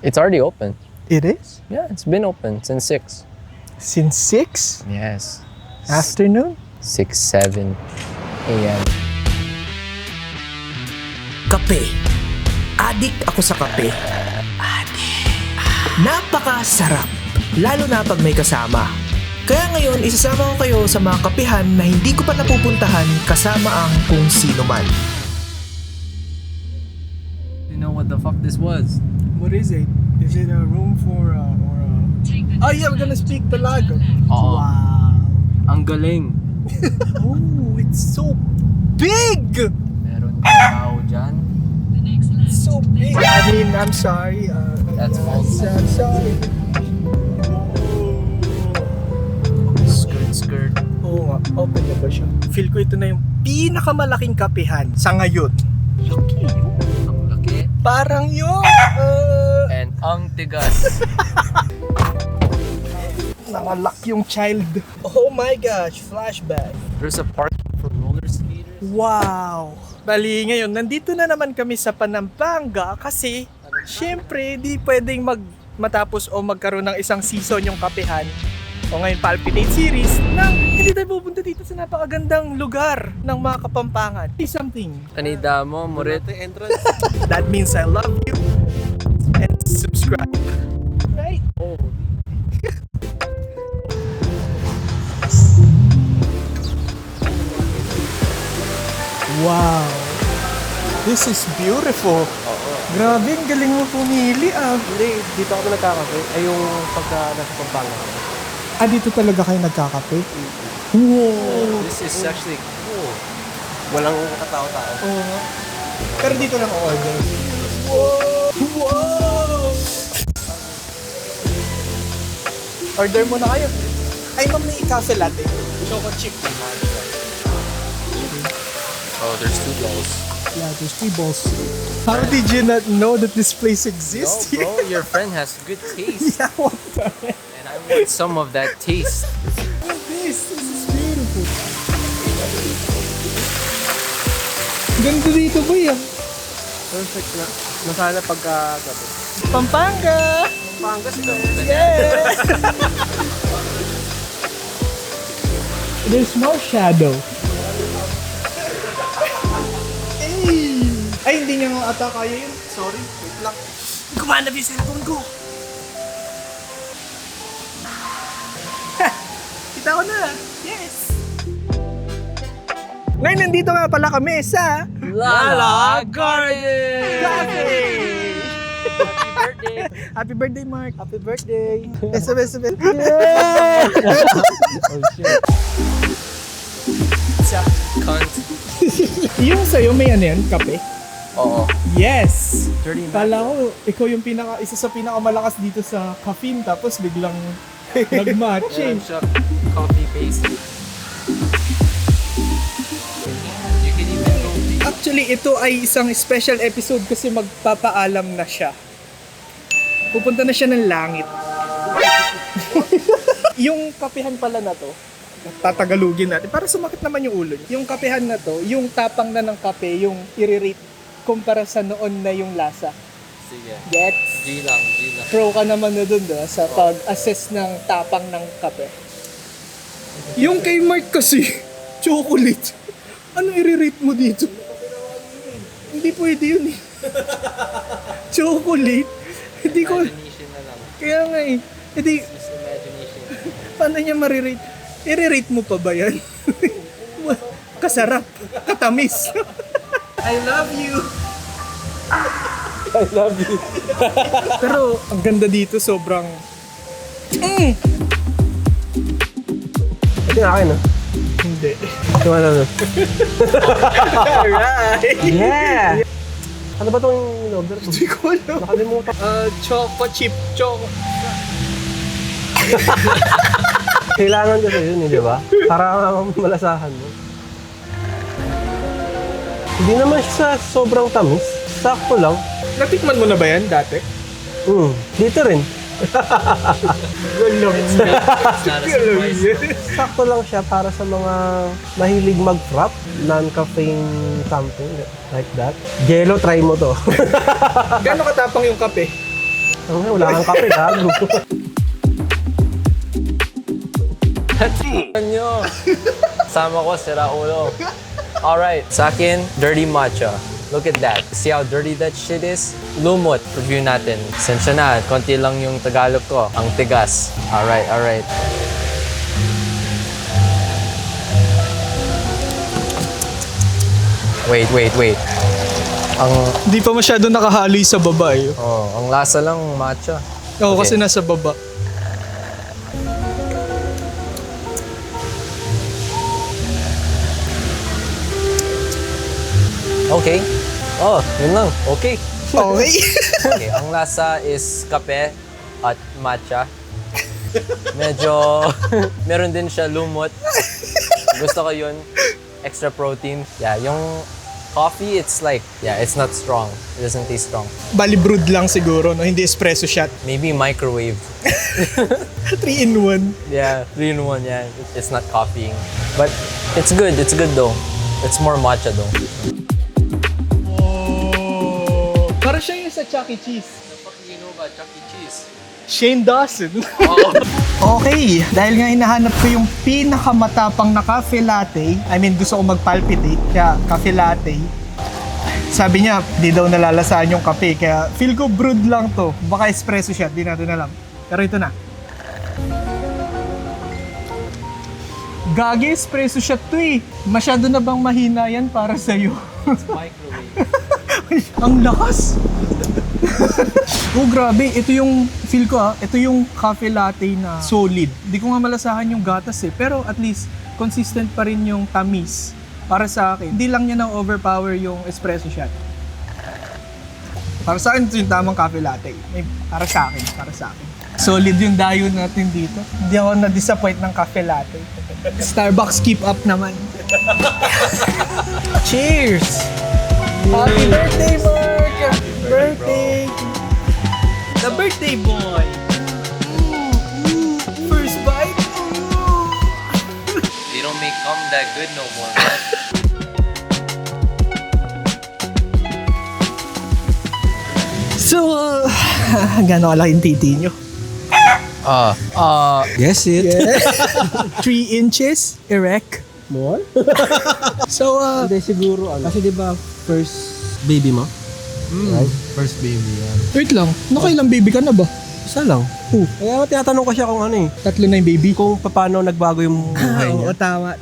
It's already open. It is? Yeah, it's been open since 6. Since 6? Yes. Afternoon? 6, 7 a.m. Kape. Adik ako sa kape. Napakasarap. Lalo na pag may kasama. Kaya ngayon, isasama ko kayo sa mga kapehan na hindi ko pa napupuntahan kasama ang kung sino man. You know what the fuck this was? What is it? Is it a room for Oh yeah, we're gonna speak Tagalog. Oo. Wow. Ang galing. Oh, it's so big! Meron tao dyan. It's so big. I mean, I'm sorry. That's false. I'm sorry. Skirt. Oo nga, open na ba siya? Feel ko ito na yung pinakamalaking kapehan sa ngayon. Laki yun. Ang laki. Parang yun. And ang tigas. Nangalak yung child. Oh my gosh, flashback. There's a park for roller skaters. Wow! Bali ngayon, nandito na naman kami sa Pampanga kasi syempre di pwedeng matapos o magkaroon ng isang season yung kapehan o ngayon Palpitate series nang hindi tayo pupunta dito sa napakagandang lugar ng mga Kapampangan. Say something. Kanida mo, Morit. That means I love you and subscribe. Right? Oh. Wow! This is beautiful. Grabe, ang galing mo pumili ah. Hindi, dito ako nagkakape. Ay yung pagka nasa Pampanga. Ah, dito talaga kayo nagkakape? Wow! This is actually cool. Walang katao-tao. Oo nga. Pero dito lang order. Wow! Wow! Order mo na kayo. Ay, ma'am, may cafe latte. Choco chip. Oh, there's 2 balls. Yeah, there's 3 balls. How did you not know that this place exists No, bro, your friend has good taste. Yeah, what the heck? And I want some of that taste. This is beautiful. Ganda dito, boy ah. Perfect na. Masala pagka gabi. Pampanga! Pampangas ito. Yes! There's more shadow. Ay, hindi niya nga ata kaya yun. Sorry, wait lang. Gumana yung cellphone ko. Ha! Kita ko na. Yes! Ngayon, nandito nga pala kami sa Lala Garden! Cafe! Happy birthday! Happy birthday, Mark! Happy birthday! Beso. Oh shit. Cunt. Yung sa'yo, may ano yan? Kape? Oo. Yes! Dirty man. Kala ko, ikaw yung isa sa pinakamalakas dito sa caffeine, tapos biglang nag-matching. Siya, coffee pastry. You can even go vegan. Actually, ito ay isang special episode kasi magpapaalam na siya. Pupunta na siya ng langit. Yung kapehan pala na to, tatagalugin natin para sumakit naman yung ulo niya. Yung kapehan na to, yung tapang na ng kape, yung i-rate kumpara sa noon na yung lasa. Sige. Gets? G lang. Pro ka naman na dun sa pag-assess ng tapang ng kape. Yung kay Mark kasi, chocolate. Ano i-rate mo dito? Hindi pwede yun eh. Chocolate? Hindi ko... Imagination na lang. Kaya nga eh. Hindi, Just imagination. paano niya marirate? I-rate mo pa ba yan? Kasarap. Katamis. I love you. I love you. Pero ang ganda dito, sobrang... Ito yung akin, no? Hindi. Ito ano. Alright. Yeah! Ano ba itong in-order mo? Hindi ko alam. Nakalimutan. Choco chip. Choco. Kailangan kasi yun, di ba? Para malasahan mo. Hindi naman siya sobrang tamis. Sakto lang. Natikman mo na ba yan dati? Dito rin. Galang. It's not a surprise. Sakto lang siya para sa mga mahilig mag-frap, non-caffeine something like that. Jello, try mo to. Gano'ng katapang yung kape? Wala kang kape, gago. Nyo. Sama ko, sira ulo. Alright, sa akin, dirty matcha. Look at that. See how dirty that shit is? Lumot. Review natin. Sensya na, konti lang yung Tagalog ko. Ang tigas. Alright, alright. Wait. Hindi pa masyado nakahaloy sa baba eh. Ang lasa lang matcha. Oo, Okay. kasi nasa baba. Okay. Oh, yun lang. Okay. Okay. Okay, ang lasa is kape at matcha. Medyo, meron din siya lumot. Gusto ko yun. Extra protein. Yeah, yung coffee, it's like, yeah, it's not strong. It doesn't taste strong. Bali brewed lang siguro, no? Hindi espresso shot. Maybe microwave. 3-in-1. Yeah, 3-in-1, yeah. It's not coffeeing. But it's good though. It's more matcha though. Oh. Para siya yung sa Chuck E. Cheese. You know about Chuck E. Cheese? Shane Dawson. Okay, dahil nga hinahanap ko yung pinakamatapang na cafe latte. I mean, gusto ko mag-palpitate, kaya cafe latte. Sabi niya, di daw nalalasahan yung kape, kaya feel ko brewed lang to. Baka espresso shot, di natin alam. Pero ito na. Gagi, espresso shot to eh. Masyado na bang mahina yan para sa'yo? Microwave. Ang lakas! Oh, grabe. Ito yung, feel ko ito yung cafe latte na solid. Hindi ko nga malasahan yung gatas eh. Pero at least, consistent pa rin yung tamis. Para sa akin. Hindi lang niya na-overpower yung espresso shot. Para sa akin, ito yung tamang cafe latte. Para sa akin. Solid yung dayo natin dito. Hindi ako na-disappoint ng cafe latte. Starbucks keep up naman. Cheers! Happy birthday, Mark! Happy birthday! The birthday boy! First bite? They don't make cum that good no more, man. So, gano'n kalaki yung titi nyo? Yes, it. 3 inches, erect. More? So, Hindi siguro, kasi di ba first baby mo? Right? First baby, yeah. wait lang, nakailang baby ka na ba? Isa lang. Oh, Kaya tinatanong ko siya kung ano eh, 3 na yung baby? kung paano nagbago yung buhay Oo, niya. tama.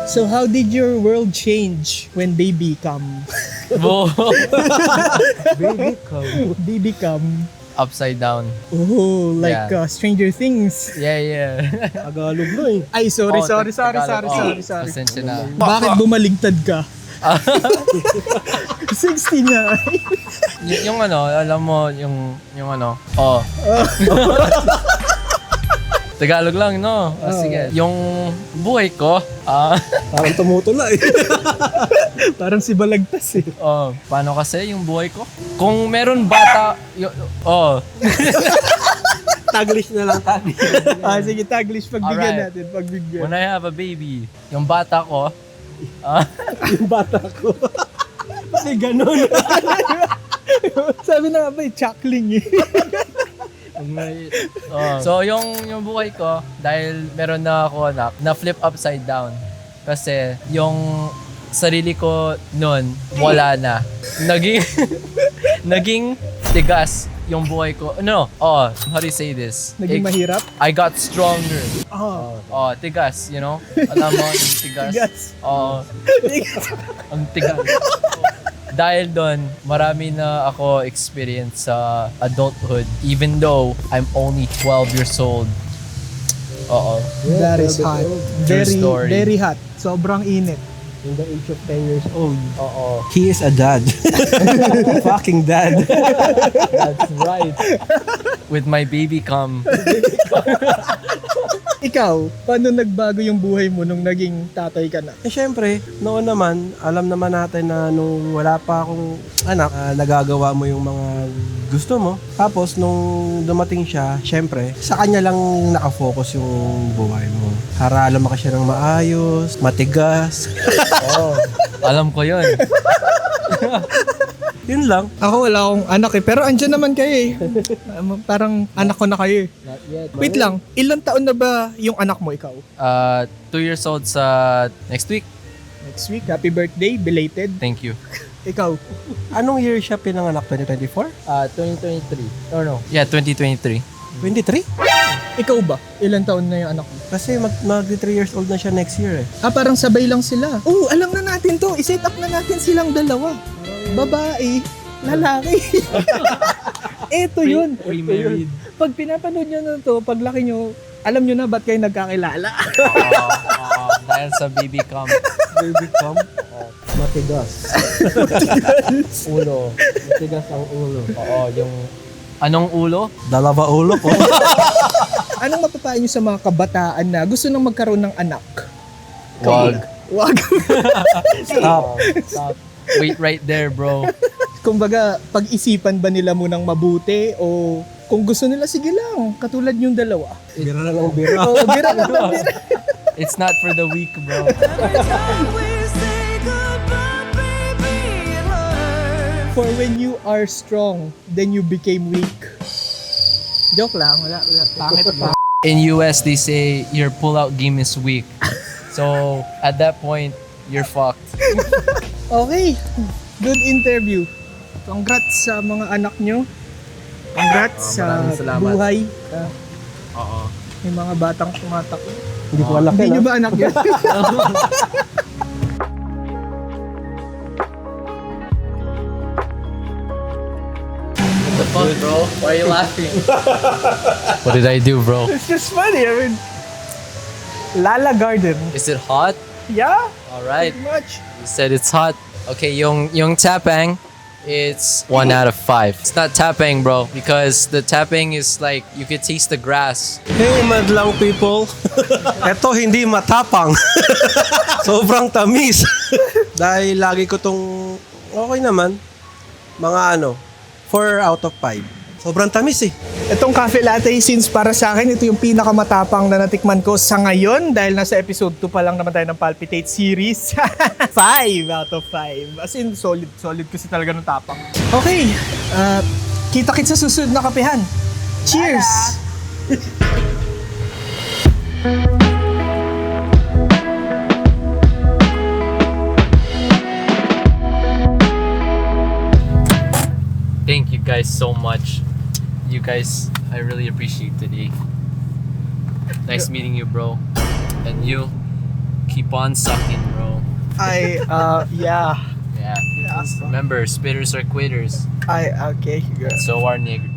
So, how did your world change when baby come? Baby ko. Baby come. Upside down. Oh, like Yeah. Stranger Things. Yeah. Tagalog na eh. Ay, sorry. Tagalog. Pasensya na. Bakit bumaligtad ka? 60 na. Yung ano, alam mo, yung ano, Tagalog lang, no? Sige. Yung buhay ko, Parang tumutula eh. Parang si Balagtas eh. paano kasi yung buhay ko? Kung meron bata, Taglish na lang, Taglish. Sige, Taglish, pagbigyan Alright. natin, pagbigyan. when I have a baby, yung bata ko, Yung bata ko. Kasi ganun. Sabi na nga ba, chuckling eh. So yung buhay ko, dahil meron na ako anak, na flip upside down. Kasi yung sarili ko noon, wala na. Naging tigas yung buhay ko. How do you say this? Naging mahirap? I got stronger. Oh, Tigas, you know? Alam mo, yung tigas. tigas. Ang tigas. Dahil doon, marami na ako experience sa adulthood, even though I'm only 12 years old. That is hot. True story. Very hot. Sobrang init. In the age of 10 years old. Oo. He is a dad. A fucking dad. That's right. With my baby cum. Ikaw, paano nagbago yung buhay mo nung naging tatay ka na? Eh syempre, noon naman, alam naman natin na nung wala pa akong anak, nagagawa mo yung mga gusto mo. Tapos nung dumating siya, syempre, sa kanya lang nakafocus yung buhay mo. Harala mo ka siya ng maayos, matigas. Alam ko yun. Yun lang. Ako wala akong anak eh, pero andyan naman kayo eh. Parang anak ko na kayo eh. Not yet. Wait lang, ilang taon na ba yung anak mo ikaw? 2 years old sa next week. Next week, happy birthday, belated. Thank you. Ikaw, Anong year siya pinanganak? 2024? 2023. Or no? Yeah, 2023. 23? ikaw ba? Ilang taon na yung anak mo? Kasi mag-3 years old na siya next year eh. Parang sabay lang sila. Oh, alam na natin to. I-set up na natin silang dalawa. Babae, lalaki. Eto yun. Pre-married. Pag pinapanood nyo na to, paglaki nyo, alam nyo na ba't kayo nagkakilala. Dahil sa baby cam. Baby come. Matigas. Ulo. Matigas ang ulo. Oo, yung... Anong ulo? Dalawa ulo ko. Anong mapapayo nyo sa mga kabataan na gusto nang magkaroon ng anak? Wag. Wag. Stop. Stop. Wait right there, bro. Kumbaga, pag-isipan ba nila munang mabuti o kung gusto nila, sige lang. Katulad yung dalawa. Bira na lang bira. Oo, bira lang na bira. It's not for the weak, bro. For when you are strong, then you became weak. Joke lang, wala. Pangit pa. In US, they say your pull-out game is weak. So, at that point, you're fucked. Okay, good interview. Congrats sa mga anak nyo. Congrats sa maraming salamat. buhay. Oo. May mga batang tumatakbo. Hindi ko alam Hindi yan. nyo ba anak yun? The fuck, bro? Why are you laughing? What did I do, bro? It's just funny. I mean, Lala Garden. Is it hot? Yeah, Alright. pretty much. You said it's hot. Okay, yung tapang, it's 1 out of 5. It's not tapang, bro, because the tapang is like, you could taste the grass. Hey, madlang people. Eto, hindi matapang. Sobrang tamis. Dahil lagi ko tong, okay naman, mga 4 out of 5. Sobrang tamis eh. Itong cafe latte, since para sa akin, ito yung pinakamatapang na natikman ko sa ngayon dahil nasa episode 2 pa lang naman tayo ng Palpitate series. 5 out of 5. As in, solid kasi talaga ng tapang. Okay, kita-kits sa susunod na kapehan. Cheers! Thank you guys so much. You guys, I really appreciate today. Nice meeting you, bro. And you, keep on sucking, bro. Yeah. Yeah. Remember, spitters are quitters. Okay. So are niggers.